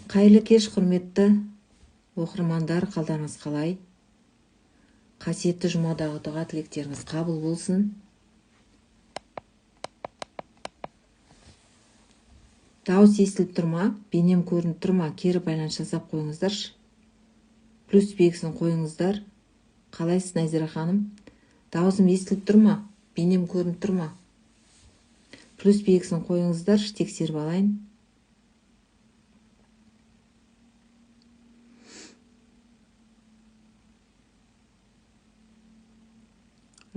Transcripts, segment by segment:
Қайырлы кеш, құрметті оқырмандар, қалдарыңыз қалай? Қасиетті жұмадағы дұға тілектеріңіз қабыл болсын. Дауыс естіліп тұр ма? Бейнем көрініп тұр ма? Кері байланыс жасап қойыңыздаршы. Плюс белгісін қойыңыздар. Қалайсыз, Назира ханым? Дауысым естіліп тұр ма? Бейнем көрініп тұр ма? Плюс белгісін қойыңыздаршы, тексеріп алайын.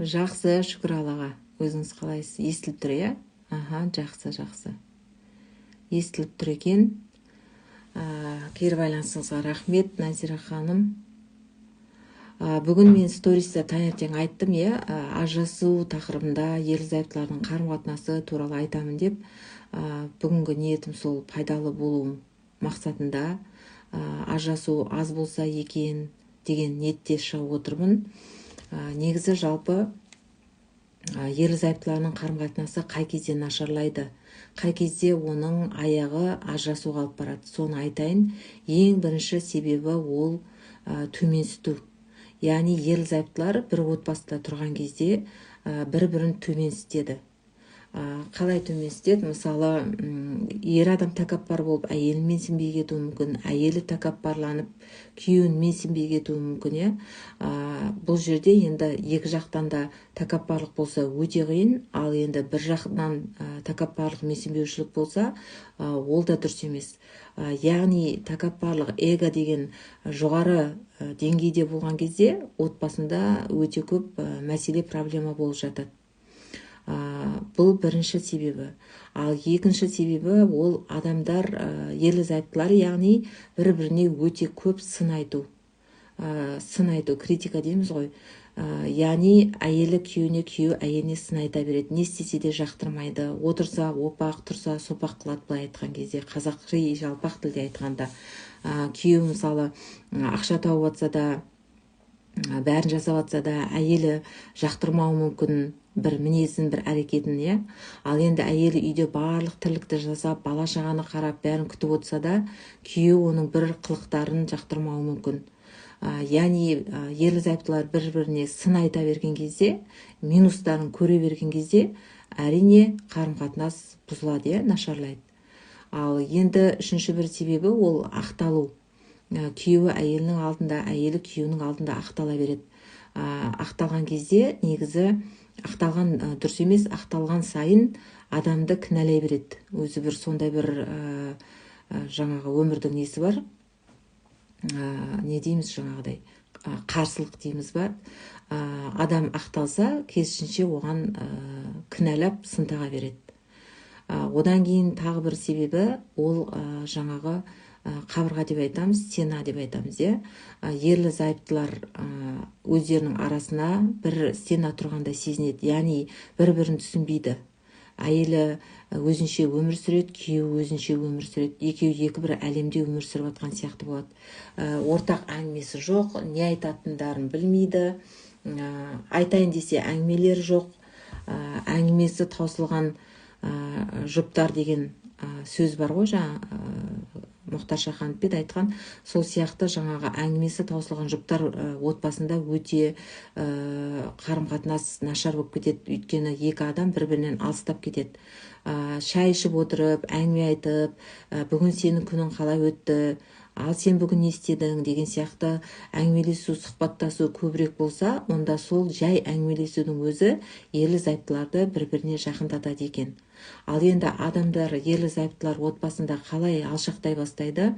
Жақсы, шүкір Аллаға. Өзіңіз қалайсыз? Естіліп тұр, иә? Аха, жақсы. Естіліп тұр екен. Кері байланысыңызға рахмет, Назира ханым. Бүгін мен стористе таңертең айттым, иә, ажырасу тақырыбында ерлі-зайыптылардың қарым-қатынасы туралы айтамын деп. Бүгінгі ниетім сол пайдалы болу мақсатында ажырасу аз болса екен деген ниетте шығып отырмын. Негізі жалпы ерлі-зайыптылардың қарым-қатынасы қай кезде нашарлайды, қай кезде оның аяғы ажырасуға алып барады, соны айтайын. Ең бірінші себебі ол төменсіту. Яғни ерлі-зайыптылар бір отбасыда тұрған кезде бір-бірін төменсітеді. Қалай төменсітеді? Мысалы, ер адам тәкаппар болып әйелін менсінбей кетуі мүмкін, әйелі тәкаппарланып күйеуін менсінбей кетуі мүмкін. Бұл жерде енді екі жақтан да тәкаппарлық болса өте қиын, ал енді бір жақтан тәкаппарлық, менсінбеушілік болса, ол да дұрыс емес. Яғни тәкаппарлық, эго деген жоғары деңгейде болған кезде отбасында өте көп мәселе, проблема болып жатады. Бұл бірінші себебі. Ал екінші себебі ол адамдар, ерлі-зайыптылар, яғни бір-біріне өте көп сын айту, критика дейміз ғой. Яғни әйелі күйеуіне, күйеу әйеліне сын айта береді. Не істесе де жақтырмайды. Отырса опақ, тұрса сопақ қылады, былай айтқан кезде, қазақи жалпақ тілде айтқанда. Күйеу мысалы ақша тауып атса да, бәрін жасап атса да, әйелі жақтырмауы мүмкін, бір мінезін, бір әрекетін, иә. Ал енді әйелі үйде барлық тірлікті жасап, бала-шағаны қарап, бәрін күтіп отырса да, күйеу оның бір қылықтарын жақтырмауы мүмкін. Яғни ерлі-зайыптылар бір-біріне сын айта берген кезде, минустарын көре берген кезде, әрине қарым-қатынас бұзылады, иә, нашарлайды. Ал енді үшінші бір себебі ол ақталу. Күйеуі әйелінің алдында, әйелі күйеуінің алдында ақтала береді. Ақталған кезде негізі ақталған дұрыс емес, ақталған сайын адамды кінәлай береді. Өзі бір сондай бір жаңағы өмірдің несі бар. Не дейміз жаңағыдай? Қарсылық дейміз бар. Адам ақталса, керісінше оған кінәлап сынтаға береді. Одан кейін тағы бір себебі ол жаңағы қабырға деп айтамыз, стена деп айтамыз, иә. Ерлі-зайыптылар өздерінің арасына бір стена тұрғандай сезінеді, яғни бір-бірін түсінбейді. Әйелі өзінше өмір сүреді, күйеуі өзінше өмір сүреді. Екеуі екі бір әлемде өмір сүріп жатқан сияқты болады. Ортақ әңгімесі жоқ, не айтатындарын білмейді. Айтайын десе әңгімелері жоқ. Әңгімесі таусылған жұптар деген сөз бар ғой, Мұхтар Шахановпен айтқан, сол сияқты жаңағы әңгімесі таусылған жұптар отбасында өте қарым-қатынас нашар болып кетеді. Өйткені екі адам бір-бірінен алыстап кетеді. Шай ішіп отырып, әңгіме айтып, бүгін сенің күнің қалай өтті, ал сен бүгін не істедің деген сияқты әңгімелесу, сұхбаттасу көбірек болса, онда сол жай әңгімелесудің өзі ерлі-зайыптыларды бір-біріне жақындатады екен. Ал енді адамдар, ерлі-зайыптылар отбасында қалай алшақтай бастайды?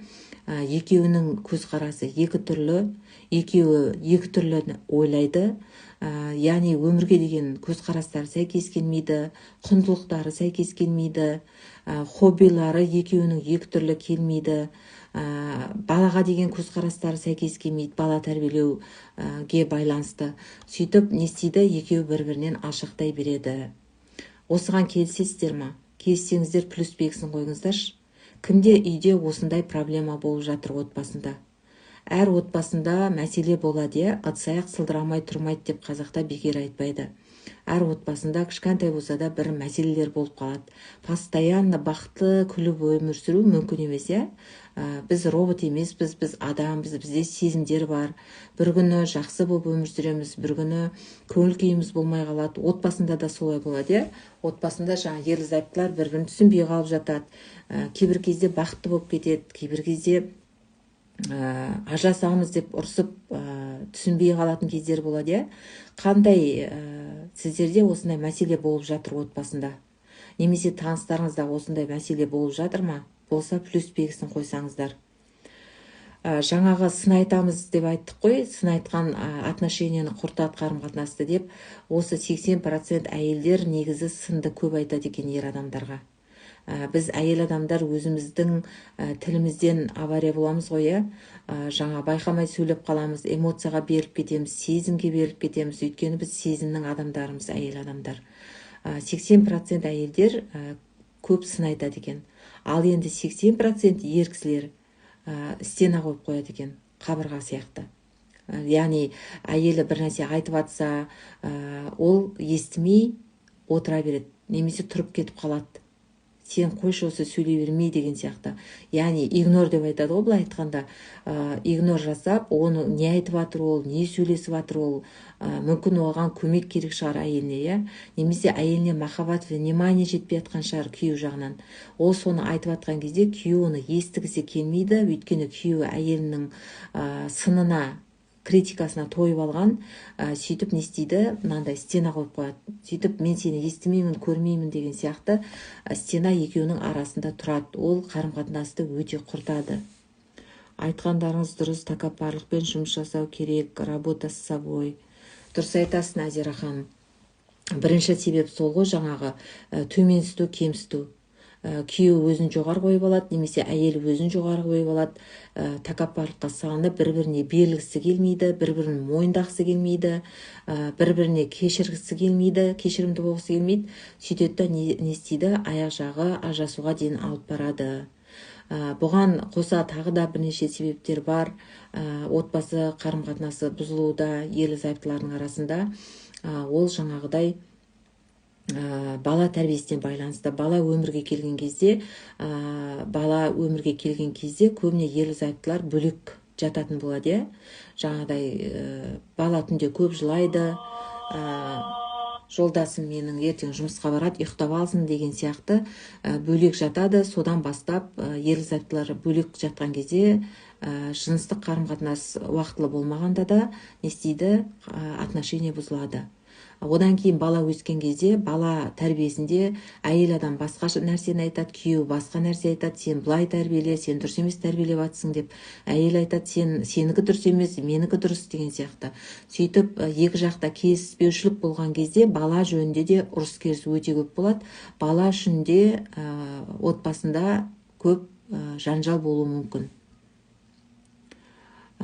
Екеуінің көзқарасы екі түрлі, екеуі екі түрлі ойлайды. Яғни өмірге деген көзқарастары сәйкес келмейді, құндылықтары сәйкес келмейді, хоббилары екеуінің екі түрлі келмейді. Балаға деген көзқарастары сәйкес келмейді, бала тәрбиелеуге байланысты. Сөйтіп, не істейді? Екеуі бір-бірінен алшақтай береді. Осыған келісесіздер ма? Келіссеңіздер плюс белгісін қойыңыздаршы. Кімде үйде осындай проблема болып жатыр отбасында? Әр отбасында мәселе болады, иә, ыдыс-аяқ сылдырамай тұрмайды деп қазақта бекер айтпайды. әр отбасында кішкентай болса да бір мәселелер болып қалады. Постоянно бақытты күліп өмір сүру мүмкін емес, иә. Біз робот емеспіз, біз адамбыз, бізде сезімдер бар. Бір күні жақсы болып өмір сүреміз, бір күні көңіл күйіміз болмай қалады. Отбасында да солай болады, иә. Отбасында жаңа ерлі-зайыптылар бір-бірін түсінбей қалып жатады. Кейбір кезде бақытты болып кетеді, кейбір кезде ажырасамыз деп ұрсып түсінбей қалатын кездер болады, иә. Қандай сіздерде осындай мәселе болып жатыр отбасында? Немесе таныстарыңызда осындай мәселе болып жатыр ма? Болса плюс белгісін қойсаңыздар. Жаңағы сын айтамыз деп айттық қой, сын айтқан отношенияны құртады, қарым-қатынасты деп. Осы 80% әйелдер негізі сынды көп айтады екен ер адамдарға. Біз әйел адамдар өзіміздің тілімізден авария боламыз ғой, иә. Жаңа байқамай сөйлеп қаламыз, эмоцияға беріліп кетеміз, сезімге беріліп кетеміз. Өйткені біз сезімнің адамдарымыз, әйел адамдар. 80% әйелдер көп сын айтады екен. Ал енді 80% ер кісілер стена қойып қояды екен, қабырға сияқты. Яғни әйелі бір нәрсе айтып атса, ол естімей отыра береді, немесе тұрып кетіп қалады. Сен қойшы осы сөйлей бермей деген сияқты. Яғни игнор деп айтады ғой, былай айтқанда. Игнор жасап, оны не айтып атыр ол, не сөйлесіп атыр ол, мүмкін оған көмек керек шығар әйеліне, иә. Немесе әйеліне махаббат, внимание жетпей атқан шығар күйеу жағынан. Ол соны айтып атқан кезде күйеу оны естігісі келмейді, өйткені күйеуі әйелінің сынына, критикасына тойып алған. Сөйтіп не істейді? Мынандай стена қойып қояды. Сөйтіп мен сені естімеймін, көрмеймін деген сияқты стена екеуінің арасында тұрады. Ол қарым-қатынасты өте құртады. Айтқандарыңыз дұрыс, тәкаппарлықпен жұмыс жасау керек, работа с собой. Дұрыс айтасыз, Назира ханым. Бірінші себеп сол ғой, жаңағы төменсіту, кемсіту. Күйеу өзін жоғары қойып алады, немесе әйел өзін жоғары қойып алады. Тәкаппарлыққа салынып, бір-біріне берілгісі келмейді, бір-бірін мойындағысы келмейді, бір-біріне кешіргісі келмейді, кешірімді болғысы келмейді. Сөйтеді, не істейді? Аяқ жағы ажырасуға дейін алып барады. Бұған қоса тағы да бірнеше себептер бар. Отбасы қарым-қатынасы бұзылуда ерлі-зайыптылардың арасында. Ол жаңағыдай бала тәрбиесіне байланысты. Бала өмірге келген кезде көбіне ерлі-зайыптылар бөлек жататын болады, иә. Жаңағыдай бала түнде көп жылайды, жолдасым менің ертең жұмысқа барады, ұйықтап алсын деген сияқты бөлек жатады. Содан бастап ерлі-зайыптылар бөлек жатқан кезде жыныстық қарым-қатынас уақытылы болмағанда да не істейді? Отношения бұзылады. Одан кейін бала өскен кезде, бала тәрбиесінде әйел адам басқа нәрсені айтады, күйеу басқа нәрсе айтады, сен былай тәрбиеле, сен дұрыс емес тәрбиелеп атсың деп. Әйел айтады, сенікі дұрыс емес, менікі дұрыс деген сияқты. Сөйтіп, екі жақта келіспеушілік болған кезде бала жөнінде де ұрыс-керіс өте көп болады. Бала үшін де отбасында көп жанжал болуы мүмкін.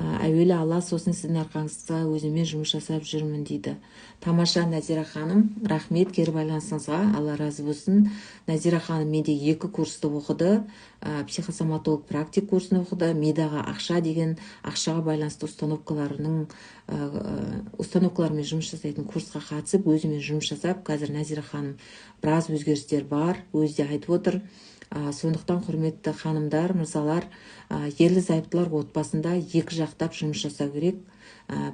Әуелі Алла, сосын сіздің арқаңызда өзіме жұмыс жасап жүрмін дейді. Тамаша, Назира ханым, рахмет кері байланысыңызға, Алла разы болсын. Назира ханым менде 2 курсты оқыды, психосоматолог практик курсын оқыды, мидағы ақша деген ақшаға байланысты установкалармен жұмыс жасайтын курсқа қатысып, өзімен жұмыс жасап, қазір Назира ханым біраз өзгерістер бар, өзі де айтып отыр. Сондықтан құрметті ханымдар, мырзалар, ерлі-зайыптылар отбасында екі жақтап жұмыс жасау керек.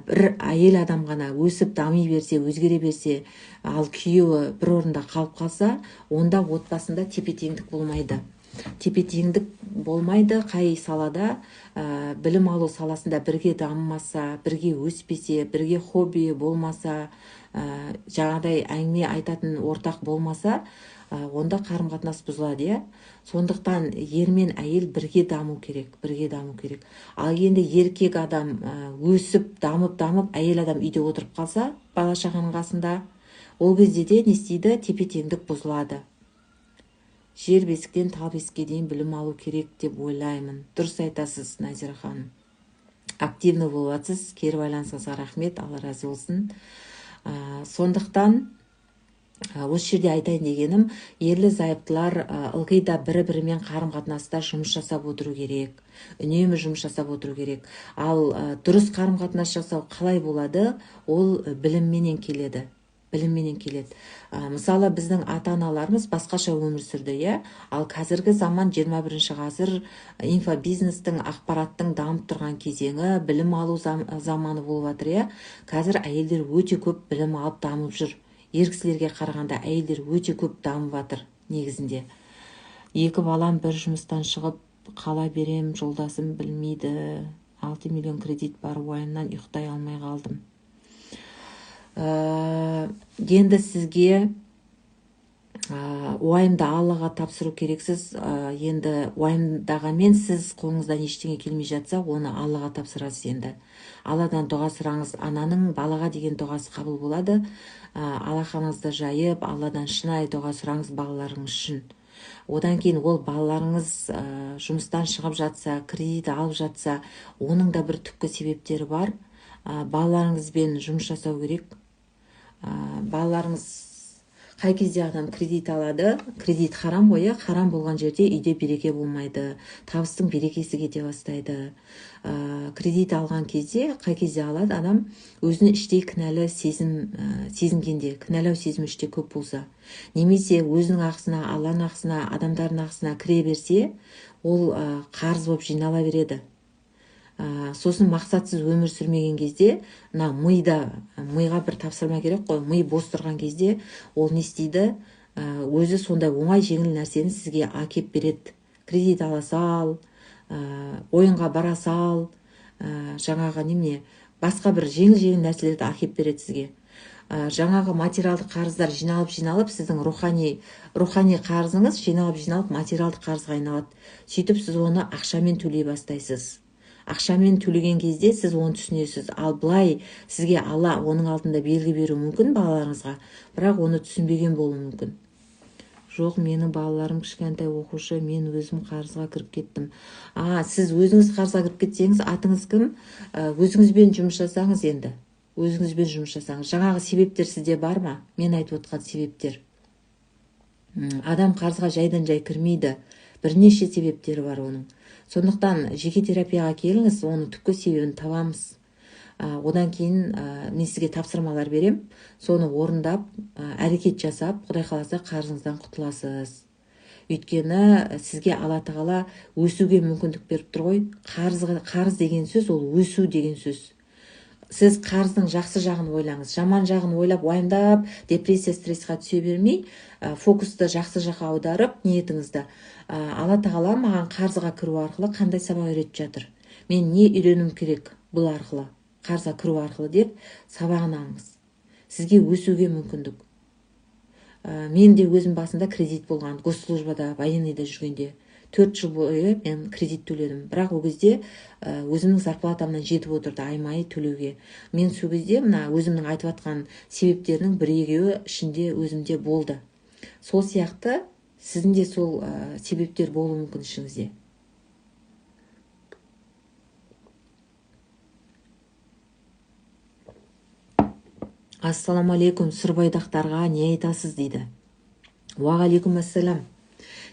Бір әйел адам ғана өсіп дами берсе, өзгере берсе, ал күйеуі бір орында қалып қалса, онда отбасында тепе-теңдік болмайды. Тепе-теңдік болмайды қай салада, білім алу саласында бірге дамымаса, бірге өспесе, бірге хобби болмаса, жаңадай әңгіме айтатын ортақ болмаса, онда қарым-қатынас бұзылады, иә. Сондықтан ер мен әйел бірге даму керек. Ал енді еркек адам өсіп, дамып, әйел адам үйде отырып қалса, бала шағаның қасында, ол кезде де не істейді? Тепе-теңдік бұзылады. Жер бесіктен тал бесікке дейін білім алу керек деп ойлаймын. Дұрыс айтасыз, Назира ханым. Активны боласыз, кері байланысыңызға рахмет, Алла разы болсын. Сондықтан осы жерде айтайын дегенім, ерлі-зайыптылар ылғи да бірі-бірімен қарым-қатынаста жұмыс жасап отыру керек. Үнемі жұмыс жасап отыру керек. Ал дұрыс қарым-қатынас жасау қалай болады? Ол білімменен келеді. білімменен келеді. Мысалы біздің ата-аналарымыз басқаша өмір сүрді, иә. Ал қазіргі заман 21 ғасыр инфобизнестің, ақпараттың дамып тұрған кезеңі, білім алу заманы болып жатыр, иә. Қазір әйелдер өте көп білім алып дамып жүр. Ер кісілерге қарағанда әйелдер өте көп дамып жатыр негізінде. 2 балам бір жұмыстан шығып қала берем, жолдасым білмейді. 6 миллион кредит бар, уайымнан ұйықтай алмай қалдым. Енді сізге уайымды Аллаға тапсыру керексіз. Енді уайымдағанмен сіз қолыңыздан ештеңе келмей жатса, оны Аллаға тапсырасыз. Енді Алладан дұға сұраңыз. Ананың балаға деген дұғасы қабыл болады. Алақаныңызды жайып, Алладан шынайы дұға сұраңыз балаларыңыз үшін. Одан кейін ол балаларыңыз жұмыстан шығып жатса, кредит алып жатса, оның да бір түпкі себептері бар. Балаларыңызбен жұмыс жасау керек. Балаларыңыз қай кезде адам кредит алады? Кредит харам ғой, харам болған жерде үйде береке болмайды, табыстың берекесі кете бастайды. Кредит алған кезде, қай кезде алады адам? Өзінің іштей кінәлі сезінгенде, кінәлау сезім іште көп болса, немесе өзінің ақысына, Алланың ақысына, адамдардың ақысына кіре берсе, ол қарыз болып жинала береді. Сосын мақсатсыз өмір сүрмеген кезде, миға бір тапсырма керек қой, ми бос тұрған кезде ол не істейді? Өзі сондай оңай жеңіл нәрсені сізге әкеп береді. Кредит ала сал, ойынға бара сал, жаңағы басқа бір жеңіл нәрселерді әкеп береді сізге. Жаңағы материалдық қарыздар жиналып, сіздің рухани қарызыңыз жиналып материалдық қарызға айналады. Сөйтіп сіз оны ақшамен төлей бастайсыз. Ақшамен төлеген кезде сіз оны түсінесіз. Ал былай сізге Алла оның алдында белгі беру мүмкін балаларыңызға, бірақ оны түсінбеген болуы мүмкін. Жоқ, менің балаларым кішкентай оқушы, мен өзім қарызға кіріп кеттім. Сіз өзіңіз қарызға кіріп кетсеңіз, атыңыз кім? Өзіңізбен жұмыс жасаңыз енді. Өзіңізбен жұмыс жасаңыз. Жаңағы себептер сізде бар ма? Мен айтып отқан себептер. Адам қарызға жайдан жай кірмейді. Бірнеше себептері бар оның. Сондықтан жеке терапияға келіңіз, оның түпкі себебін табамыз. Одан кейін мен сізге тапсырмалар берем, соны орындап, әрекет жасап, Құдай қаласа қарызыңыздан құтыласыз. Өйткені сізге Алла тағала өсуге мүмкіндік беріп тұр ғой. Қарыз деген сөз, ол өсу деген сөз. Сіз қарыздың жақсы жағын ойлаңыз, жаман жағын ойлап, уайымдап, депрессия, стрессқа түсе бермей, фокусты жақсы жаққа аударып, ниетіңізді. Алла тағала маған қарызға кіру арқылы қандай сабақ үйретіп жатыр? Мен не үйренуім керек бұл арқылы, қарызға кіру арқылы деп сабағын алыңыз. Сізге өсуге мүмкіндік. Мен де өзім басында кредит болған, госслужбада, военныйда жүргенде 4 жыл бойы мен кредит төледім. Бірақ ол кезде өзімнің зарплатамнан жетіп отырды аймай төлеуге. Мен сол кезде өзімнің айтып атқан себептерінің бір-екеуі ішінде өзімде болды. Сол сияқты сіздің де сол себептер болуы мүмкін ішіңізде. Ассаламу алейкум, сырбойдақтарға не айтасыз дейді. Уағалейкум ассалам.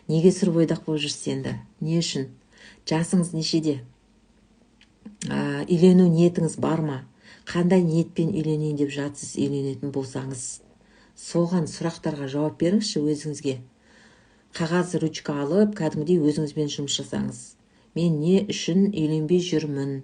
Неге сырбойдақ болып жүрсіз енді? Не үшін? Жасыңыз нешеде? Үйлену ниетіңіз бар ма? Қандай ниетпен үйленейін деп жатсыз үйленетін болсаңыз? Соған сұрақтарға жауап беріңізші өзіңізге. Қағаз, ручка алып, кәдімгідей өзіңізбен жұмыс жасаңыз. Мен не үшін үйленбей жүрмін?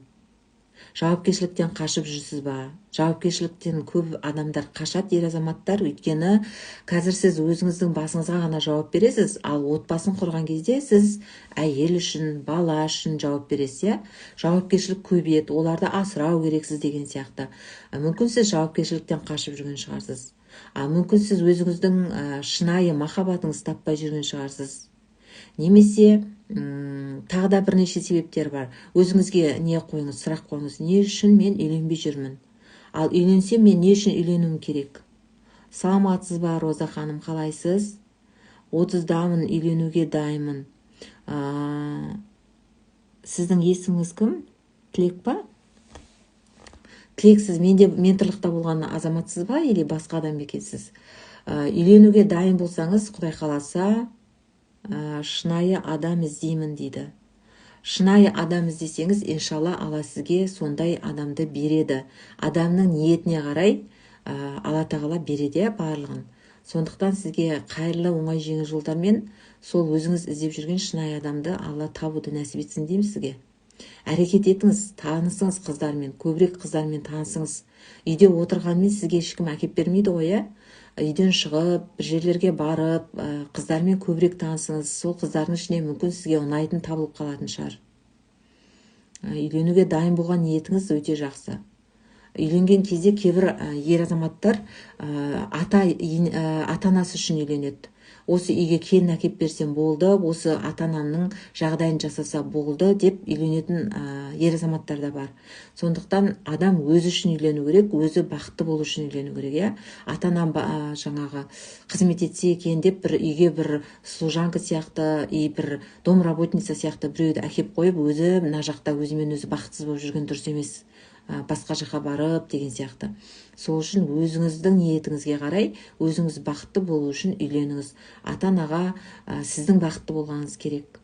Жауапкершіліктен қашып жүрсіз ба? Жауапкершіліктен көп адамдар қашады, ер азаматтар, өйткені қазір сіз өзіңіздің басыңызға ғана жауап бересіз, ал отбасын құрған кезде сіз әйел үшін, бала үшін жауап бересіз. Жауапкершілік көбейеді, оларды асырау керексіз деген сияқты. Мүмкін сіз жауапкершіліктен қашып жүрген шығарсыз. Мүмкін сіз өзіңіздің шынайы махаббатыңызды таппай жүрген шығарсыз. Немесе тағы да бірнеше себептер бар. Өзіңізге не қойыңыз, сұрақ қойыңыз. Не үшін мен үйленбей жүрмін? Ал үйленсем мен не үшін үйленуім керек? Саламатсыз ба, Роза ханым, қалайсыз? 30-дамын, үйленуге дайынмын. Сіздің есіміңіз кім? Тілек па? Тілексіз, менде менторлықта болған азаматсыз ба, или басқа адам екенсіз? Үйленуге дайын болсаңыз, Құдай қаласа, шынайы адам іздеймін дейді. Шынайы адам іздесеңіз, иншалла Алла сізге сондай адамды береді. Адамның ниетіне қарай Алла тағала береді барлығын. Сондықтан сізге қайырлы оңай жеңіл жолдармен сол өзіңіз іздеп жүрген шынайы адамды Алла табуды нәсіп етсін деймін сізге. Әрекет етіңіз, танысыңыз қыздармен, көбірек қыздармен танысыңыз. Үйде отырғанмен сізге ешкім әкеп бермейді ғой, иә? Үйден шығып, бір жерлерге барып, қыздармен көбірек танысыңыз. Сол қыздардың ішіне мүмкін сізге ұнайтын табылып қалатын шығар. Үйленуге дайын болған ниетіңіз өте жақсы. Үйленген кезде кейбір ер азаматтар ата-анасы үшін үйленеді. Осы үйге келін әкеп берсем болды, осы ата-анамның жағдайын жасаса болды деп үйленетін ер азаматтар да бар. Сондықтан адам өзі үшін үйлену керек, өзі бақытты болу үшін үйлену керек, иә? Ата-анам жаңағы қызмет етсе екен деп бір үйге бір служанка сияқты, бір домработница сияқты біреуді әкеп қойып, өзі мына жақта өзімен өзі бақытсыз болып жүрген дұрыс емес. Басқа жаққа барып деген сияқты. Сол үшін өзіңіздің ниетіңізге қарай, өзіңіз бақытты болу үшін үйленіңіз. Ата-анаға сіздің бақытты болғаныңыз керек.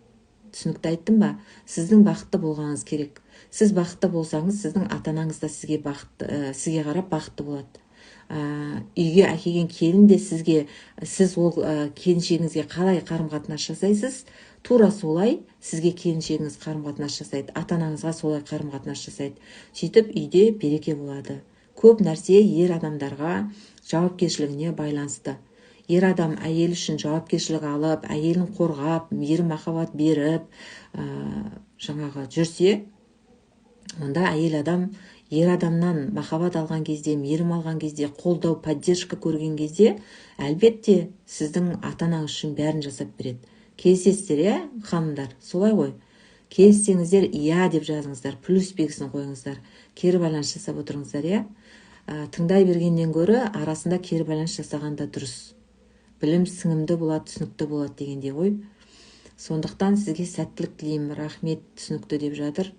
Түсінікті айттым ба? Сіздің бақытты болғаныңыз керек. Сіз бақытты болсаңыз, сіздің ата-анаңыз да сізге қарап бақытты болады. Үйге әкелген келін де сіз ол келіншегіңізге қалай қарым-қатынас жасайсыз, тура солай сізге келіншегіңіз қарым-қатынас жасайды, ата-анаңызға солай қарым-қатынас жасайды. Сөйтіп үйде береке болады. Көп нәрсе ер адамдарға жауапкершілігіне байланысты. Ер адам әйел үшін жауапкершілік алып, әйелін қорғап, мейірім махаббат беріп, жаңағы жүрсе, онда әйел адам ер адамнан махаббат алған кезде, мейірім алған кезде, қолдау, поддержка көрген кезде, әлбетте сіздің ата-анаңыз үшін бәрін жасап береді. Келісесіздер, иә, ханымдар? Солай ғой. Келіссеңіздер, иә деп жазыңыздар, плюс белгісін қойыңыздар. Кері байланыс жасап отырыңыздар, иә? Тыңдай бергеннен гөрі арасында кері байланыс жасағанда дұрыс. Білім сіңімді болады, түсінікті болады дегенде ғой. Сондықтан сізге сәттілік тілеймін, рахмет, түсінікті деп жатыр.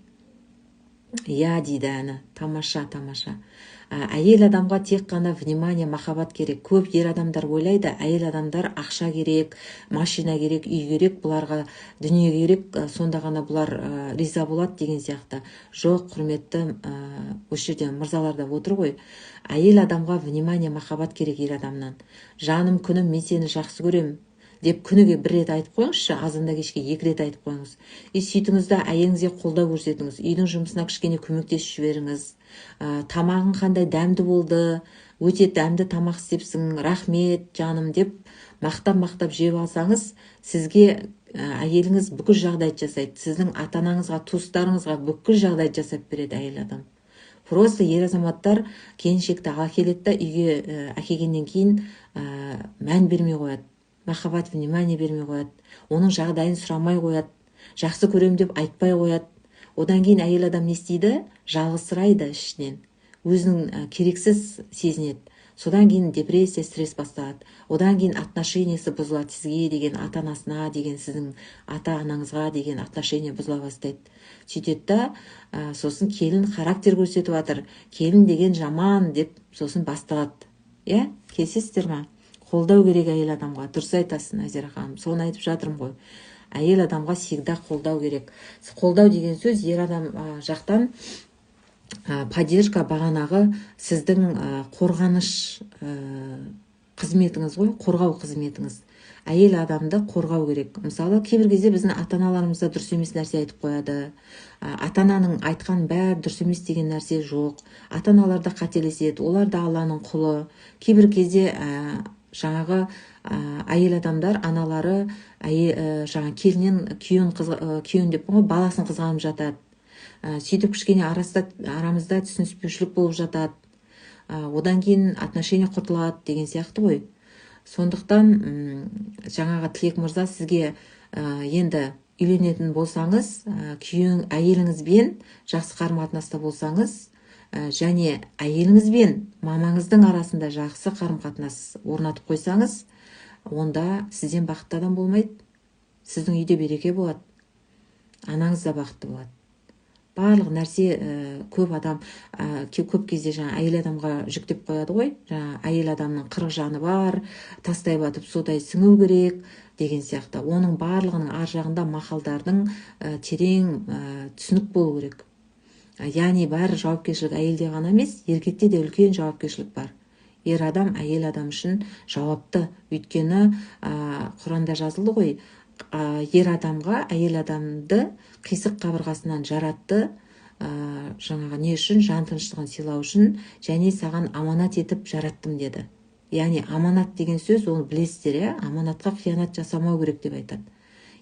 Я дейді әні, тамаша. Әйел адамға тек қана внимание, махаббат керек. Көп ер адамдар ойлайды, әйел адамдар ақша керек, машина керек, үй керек, бұларға дүние керек, сонда ғана бұлар риза болады деген сияқты. Жоқ, құрметті, осы жерде мырзалар да отыр ғой. Әйел адамға внимание, махаббат керек ер адамнан. Жаным, күнім, мен сені жақсы көрем деп күніге бір рет айтып қойыңызшы, азанда кешке 2 рет айтып қойыңыз. Сөйтіңіз да әйеліңізге қолдау көрсетіңіз. Үйдің жұмысына кішкене көмектесіп жіберіңіз. Тамағың қандай дәмді болды, өте дәмді тамақ істепсің, рахмет жаным деп мақтап жеп алсаңыз, сізге әйеліңіз бүкіл жағдайды жасайды. Сіздің ата-анаңызға, туыстарыңызға бүкіл жағдайды жасап береді әйел адам. Просто ер азаматтар келіншекті ала келеді да үйге әкелгеннен кейін мән бермей қояды. Махаббат, внимание бермей қояды. Оның жағдайын сұрамай қояды. Жақсы көрем деп айтпай қояды. Одан кейін әйел адам не істейді? Жалғызсырайды ішінен. Өзінің керексіз сезінеді. Содан кейін депрессия, стресс басталады. Одан кейін отношениесі бұзылады. Сізге деген, ата-анасына деген, сіздің ата-анаңызға деген отношение бұзыла бастайды. Сөйтеді да, сосын келін характер көрсетіп жатыр. Келін деген жаман деп сосын басталады. Иә? Келісесіздер ме? Қолдау керек әйел адамға. Дұрыс айтасың, Назира ханым. Соны айтып жатырмын ғой. Әйел адамға всегда қолдау керек. Қолдау деген сөз ер адам жақтан поддержка, бағанағы сіздің қорғаныш қызметіңіз ғой, қорғау қызметіңіз. Әйел адамды қорғау керек. Мысалы, кейбір кезде біздің ата-аналарымыз да дұрыс емес нәрсе айтып қояды. Ата-ананың айтқан бәрі дұрыс емес деген нәрсе жоқ. Ата-аналар да қателеседі, олар да Алланың құлы. Кейбір кезде жаңағы әйел адамдар, аналары жаңа келінен күйеуін деп баласын қызғанып жатады. Сөйтіп кішкене арамызда түсініспеушілік болып жатады. Одан кейін отношения құртылады деген сияқты ғой. Сондықтан жаңағы Тілек мырза, сізге енді үйленетін болсаңыз, әйеліңізбен жақсы қарым-қатынаста болсаңыз, және әйеліңізбен мамаңыздың арасында жақсы қарым-қатынас орнатып қойсаңыз, онда сізден бақытты адам болмайды. Сіздің үйде береке болады. Анаңыз да бақытты болады. Барлық нәрсе көп адам көп кезде әйел адамға жүктеп қояды ғой. Әйел адамның 40 жаны бар, тастай батып судай сіңу керек деген сияқты. Оның барлығының ар жағында мақалдардың терең түсінік болу керек. Яғни бәрі жауапкершілік әйелде ғана емес, еркекте де үлкен жауапкершілік бар. ер адам әйел адам үшін жауапты. Өйткені Құранда жазылды ғой, ер адамға әйел адамды қисық қабырғасынан жаратты, жаңағы не үшін? Жан тыныштығын сыйлау үшін, және саған аманат етіп жараттым деді. Яғни аманат деген сөз, оны білесіздер, иә? Аманатқа қиянат жасамау керек деп айтады.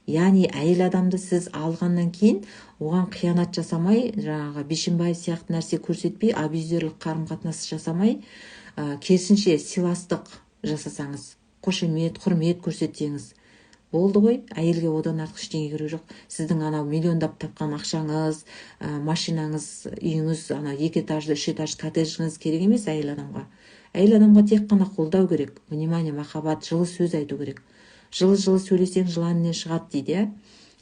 Яғни әйел адамды сіз алғаннан кейін оған қиянат жасамай, жаңағы Бишімбаев сияқты нәрсе көрсетпей, абьюзерлік қарым-қатынас жасамай, керісінше сыйластық жасасаңыз, қошемет, құрмет көрсетсеңіз болды ғой. Әйелге одан артық ештеңе керек жоқ. Сіздің анау миллиондап тапқан ақшаңыз, машинаңыз, үйіңіз, анау 2 этажды, 3 этаж коттеджіңіз керек емес әйел адамға. Әйел адамға тек қана қолдау керек, внимание, махаббат, жылы сөз айту керек. Жылы-жылы сөйлесең жыланнен шығады дейді.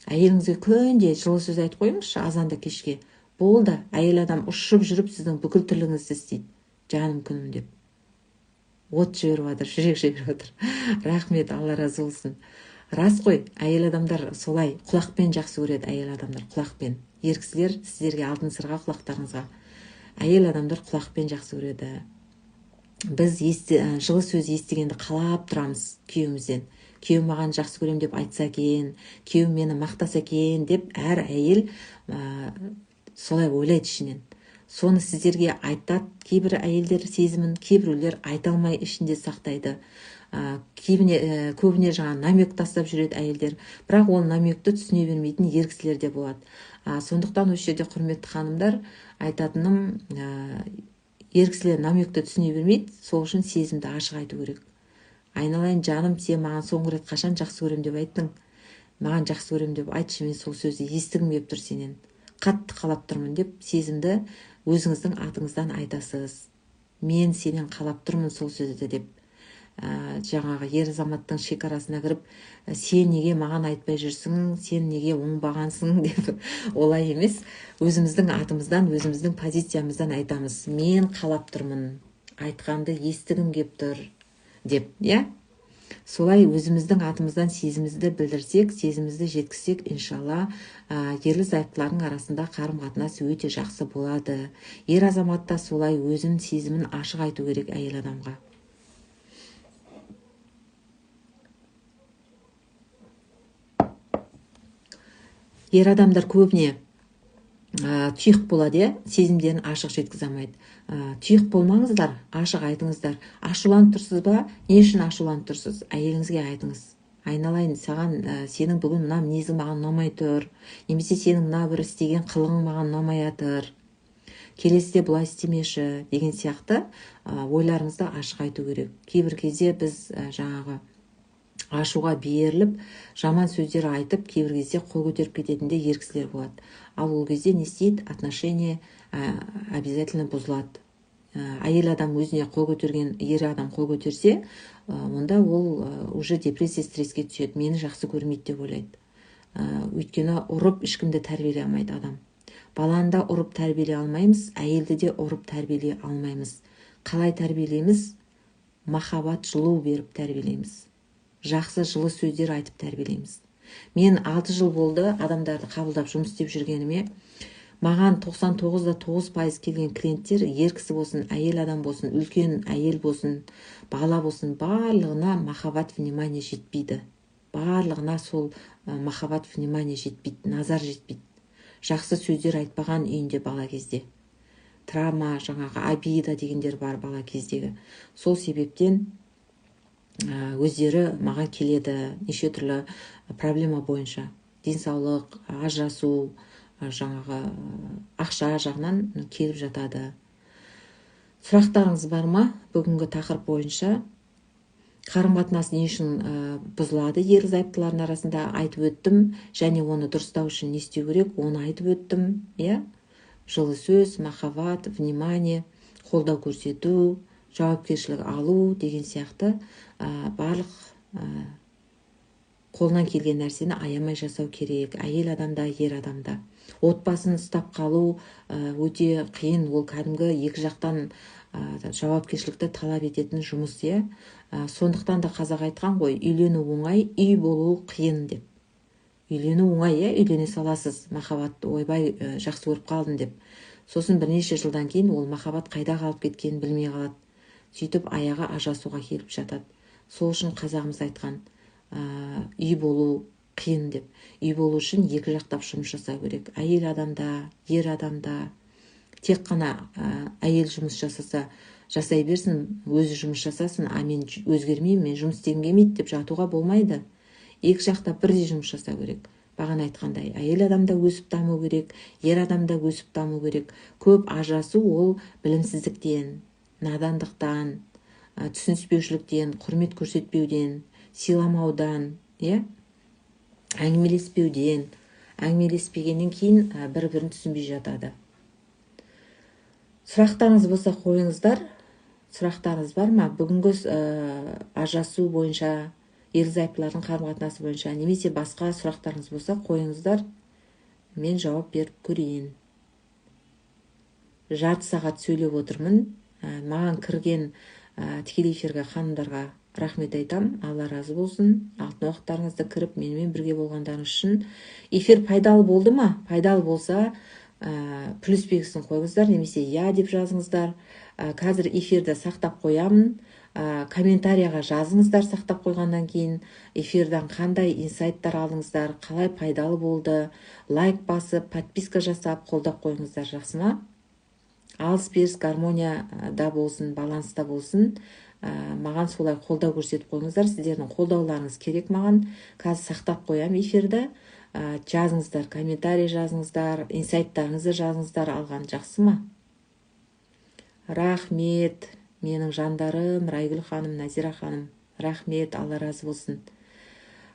Әйеліңізге күнде жылы сөз айтып қойыңызшы, азанда кешке. Болды, әйел адам ұшып жүріп сіздің бүкіл тірлігіңізді істейді. Жаным күнім деп. От жіберіп жатыр, жүрек жіберіп жатыр. Рахмет, Алла разы болсын. Рас қой, әйел адамдар солай құлақпен жақсы көреді. Әйел адамдар құлақпен. Ер кісілер сіздерге алтын сырға, құлақтарыңызға. Әйел адамдар құлақпен жақсы көреді. Біз жылы сөз естігенді қалап тұрамыз күйеуімізден. Күйеуім маған жақсы көрем деп айтса екен, күйеуім мені мақтаса екен деп әр әйел солай ойлайды ішінен. Соны сіздерге айтады. Кейбір әйелдер сезімін, кейбіреулер айта алмай ішінде сақтайды. Көбіне жаңа намек тастап жүреді әйелдер. Бірақ ол намекті түсіне бермейтін ер кісілер де болады. Сондықтан осы жерде құрметті ханымдар, айтатыным, ер кісілер намекті түсіне бермейді, сол үшін сезімді ашық айту керек. Айналайын жаным, сен маған соңғы рет қашан жақсы көрем деп айттың? Маған жақсы көрем деп айтшы, мен сол сөзді естігім келіп тұр сенен. Қатты қалап тұрмын деп сезімді өзіңіздің атыңыздан айтасыз. Мен сенен қалап тұрмын сол сөзді деп. Жаңағы ер азаматтың шекарасына кіріп, сен неге маған айтпай жүрсің, сен неге оңбағансың деп олай емес. Өзіміздің атымыздан, өзіміздің позициямыздан айтамыз. Мен қалап тұрмын, айтқанды естігім келіп тұр деп, иә? Солай өзіміздің атымыздан сезімізді білдірсек, сезімізді жеткізсек, иншалла, ерлі-зайыптылардың арасында қарым-қатынас өте жақсы болады. Ер азаматта солай өзін сезімін ашық айту керек әйел адамға. Ер адамдар көбіне тұйық болады, сезімдерін ашық жеткізе алмайды. Тұйық болмаңыздар, ашық айтыңыздар. Ашуланып тұрсыз ба? Не үшін ашуланып тұрсыз? Әйеліңізге айтыңыз. Айналайын, сенің бүгін мына мінезің маған ұнамай тұр, немесе сенің мына бір істеген қылығың маған ұнамай жатыр. Келесіде бұлай істемеші деген сияқты ойларыңызды ашық айту керек. Кейбір кезде біз жаңағы ашуға беріліп, жаман сөздер айтып, кейбір кезде қол көтеріп кететінде ер кісілер болады. Ал ол кезде не істейді? Отношение обязательно бұзылады. Әйел адам өзіне қол көтерген, ер адам қол көтерсе, онда ол уже депрессия, стресске түседі. Мені жақсы көрмейді деп ойлайды. Өйткені ұрып ешкімді тәрбиелей алмайды адам. Баланы да ұрып тәрбиелей алмаймыз, әйелді де ұрып тәрбиелей алмаймыз. Қалай тәрбиелейміз? Махаббат, жылу беріп тәрбиелейміз. Жақсы жылы сөздер айтып тәрбиелейміз. Мен 6 жыл болды адамдарды қабылдап жұмыс істеп жүргеніме. Маған 99.9% келген клиенттер, ер кісі болсын, әйел адам болсын, үлкен әйел болсын, бала болсын, барлығына махаббат, внимание жетпейді. Барлығына сол махаббат, внимание жетпейді, назар жетпейді. Жақсы сөздер айтпаған үйінде бала кезде. Травма, жаңағы обида дегендер бар бала кездегі. Сол себептен өздері маған келеді неше түрлі проблема бойынша. Денсаулық, ажырасу, жаңағы ақша жағынан келіп жатады. Сұрақтарыңыз бар ма? Бүгінгі тақырып бойынша қарым-қатынас не үшін бұзылады ерлі-зайыптылардың арасында айтып өттім, және оны дұрыстау үшін не істеу керек, оны айтып өттім, иә? Жылы сөз, махаббат, внимание, қолдау көрсету, жауапкершілік алу деген сияқты барлық қолынан келген нәрсені аямай жасау керек. Әйел адамда, ер адамда. Отбасын ұстап қалу өте қиын. Ол кәдімгі екі жақтан жауапкершілікті талап ететін жұмыс, иә. Сондықтан да қазақ айтқан ғой, үйлену оңай, үй болу қиын деп. Үйлену оңай, иә, үйлене саласыз, махаббатты ойбай жақсы көріп қалдым деп. Сосын бірнеше жылдан кейін ол махаббат қайда қалып кеткенін білмей қалады. сөйтіп аяғы ажырасуға келіп жатады. Сол үшін қазағымыз айтқан үй болу қиын деп. Үй болу үшін екі жақтап жұмыс жасау керек. Әйел адамда, ер адамда. Тек қана әйел жұмыс жасаса, жасай берсін, өзі жұмыс жасасын, мен өзгермеймін, мен жұмыс істегім келмейді деп жатуға болмайды. Екі жақтап бірдей жұмыс жасау керек. Бағана айтқандай, әйел адамда өсіп даму керек, ер адамда өсіп даму керек. Көп ажырасу ол білімсіздіктен, надандықтан, түсініспеушіліктен, құрмет көрсетпеуден, сыйламаудан, әңгімелеспеуден, әңгімелеспегеннен кейін бір-бірін түсінбей жатады. Сұрақтарыңыз болса қойыңыздар. Сұрақтарыңыз бар ма? Бүгінгі ажырасу бойынша, ерлі-зайыптылардың қарым-қатынасы бойынша немесе басқа сұрақтарыңыз болса қойыңыздар. Мен жауап беріп көрейін. Жарты сағат сөйлеп отырмын. Маған кірген тікелей эфирге ханымдарға рахмет айтам. Алла разы болсын. Алтын уақыттарыңызды кіріп менімен бірге болғандарыңыз үшін. Эфир пайдалы болды ма? Пайдалы болса плюс белгісін қойыңыздар, немесе я деп жазыңыздар. Қазір эфирді сақтап қоямын. Комментарияға жазыңыздар сақтап қойғаннан кейін. Эфирдан қандай инсайттар алдыңыздар, қалай пайдалы болды. Лайк басып, подписка жасап, қолдап қойыңыздар, жақсы ма? Алыс-беріс гармонияда болсын, баланста болсын. Маған солай қолдау көрсетіп қойыңыздар. Сіздердің қолдауларыңыз керек маған. Қазір сақтап қоям эфирді. Жазыңыздар, комментарий жазыңыздар, инсайттарыңызды жазыңыздар, алған, жақсы ма? Рахмет, менің жандарым, Райгүл ханым, Назира ханым. Рахмет, Алла разы болсын.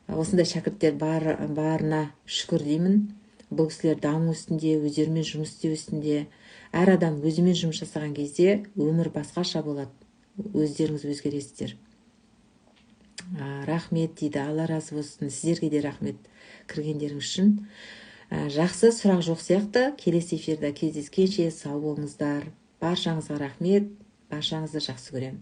Осындай шәкірттер барына шүкір деймін. Бұл кісілер даму үстінде, өздерімен жұмыс істеу үстінде. Әр адам өзімен жұмыс жасаған кезде өмір басқаша болады. Өздеріңіз өзгересіздер. Рахмет дейді, Алла разы болсын. Сіздерге де рахмет кіргендеріңіз үшін. Жақсы, сұрақ жоқ сияқты. Келесі эфирде кездескенше сау болыңыздар. Баршаңызға рахмет. Баршаңызды жақсы көрем.